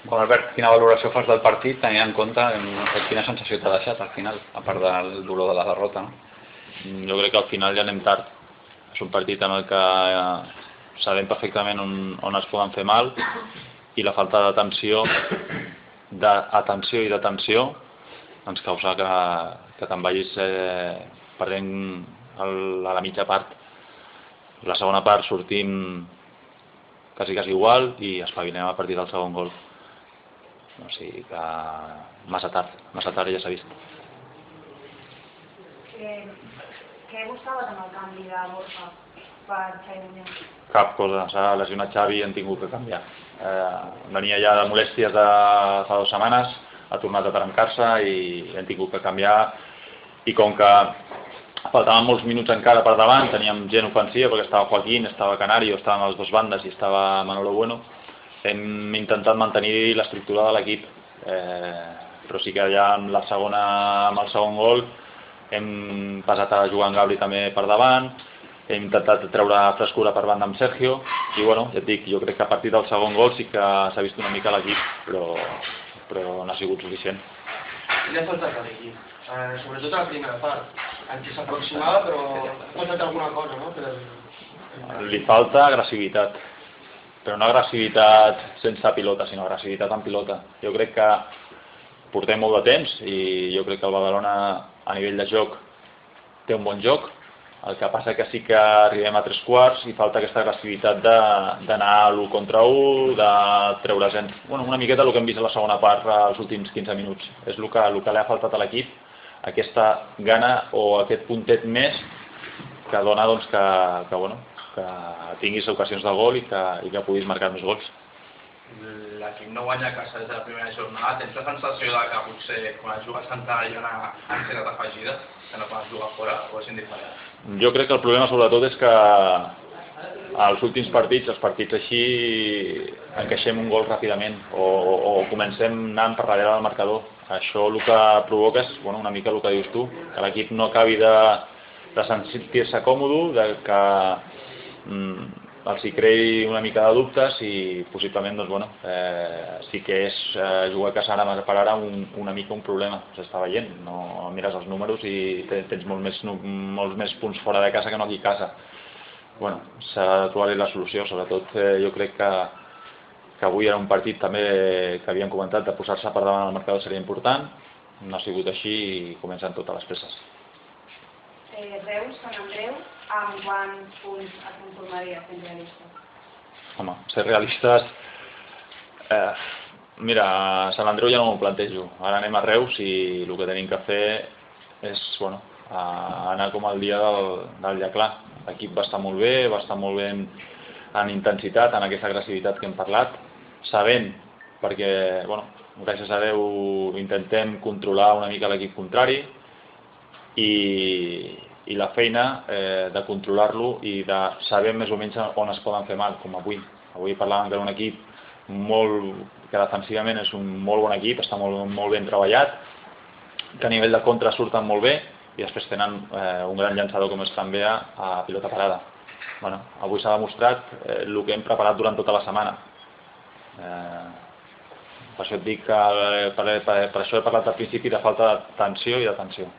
Bueno, Albert, quina valoració fas del partit, tenint en compte quina sensació t'ha deixat al final, a part del dolor de la derrota? No? Jo crec que al final ja anem tard. És un partit en el que sabem perfectament on es poden fer mal i la falta d'atenció i d'atenció ens causa que te'n vagis perdent a la mitja part. La segona part sortim quasi igual i espavilem a partir del segon gol. O sigui que massa tard ja s'ha vist. Què buscaves amb el canvi de Borja per Xavi Muñoz? Cap cosa, s'ha lesionat Xavi i hem tingut que canviar. Venia ja de molèsties de fa 2 setmanes, ha tornat a trencar-se i hem tingut que canviar, i com que faltaven molts minuts encara per davant, teníem gent ofensiva perquè estava Joaquín, estava Canario, estaven a les dues bandes i estava Manolo Bueno, hem intentat mantenir l'estructura de l'equip, però sí que ja amb el segon gol hem passat a jugar amb Gabri també per davant, hem intentat treure frescura per banda amb Sergio i bueno, ja et dic, jo crec que a partir del segon gol sí que s'ha vist una mica l'equip, però no ha sigut suficient. Li ha faltat a l'equip, sobretot a la primera part, en què s'aproximava però ha faltat alguna cosa, no? Li falta agressivitat, però no agressivitat sense pilota, sinó agressivitat amb pilota. Jo crec que portem molt de temps i jo crec que el Badalona a nivell de joc té un bon joc, el que passa que sí que arribem a 3/4 i falta aquesta agressivitat d'anar a l'1 contra 1, de treure gent. Bueno, una miqueta el que hem vist a la segona part als últims 15 minuts. És el que li ha faltat a l'equip, aquesta gana o aquest puntet més que dona doncs, que tinguis ocasions de gol i que puguis marcar més gols. L'equip no guanya a casa des de la primera jornada. Tens la sensació que potser quan has jugat a Santa Llona han estat afegides, que no quan has jugat fora, o és indiferent? Jo crec que el problema sobretot és que als últims partits, els partits així, encaixem un gol ràpidament o comencem anant per darrere del marcador. Això el que provoca és una mica el que dius tu, que l'equip no acabi de sentir-se còmode, que els hi creï una mica de dubtes i possiblement sí que és jugar a casa ara per ara una mica un problema, s'està veient, no mires els números i tens molts més punts fora de casa que no aquí a casa. S'ha de trobar-hi la solució, sobretot jo crec que avui era un partit també que havíem comentat de posar-se per davant del marcador seria important, no ha sigut així i comencen totes les peces. Reus, Sant Andreu, amb quants punts es conformaria sent realistes? Home, ser realistes... Mira, a Sant Andreu ja no m'ho plantejo. Ara anem a Reus i el que tenim que fer és anar com el dia del Llaclar. L'equip va estar molt bé en intensitat, en aquesta agressivitat que hem parlat, sabent, perquè, gràcies a Déu intentem controlar una mica l'equip contrari, i la feina de controlar-lo i de saber més o menys on es poden fer mal, com avui. Avui parlàvem d'un equip que defensivament és un molt bon equip, està molt ben treballat, que a nivell de contra surten molt bé i després tenen un gran llançador com és també a pilota parada. Avui s'ha demostrat el que hem preparat durant tota la setmana. Per això et dic que per això he parlat al principi de falta d'atenció i d'atenció.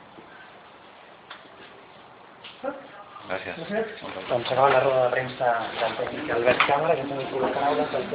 Gràcies. Doncs s'acaba la roda de premsa del tècnic Albert Càmara, que també col·loca paraules del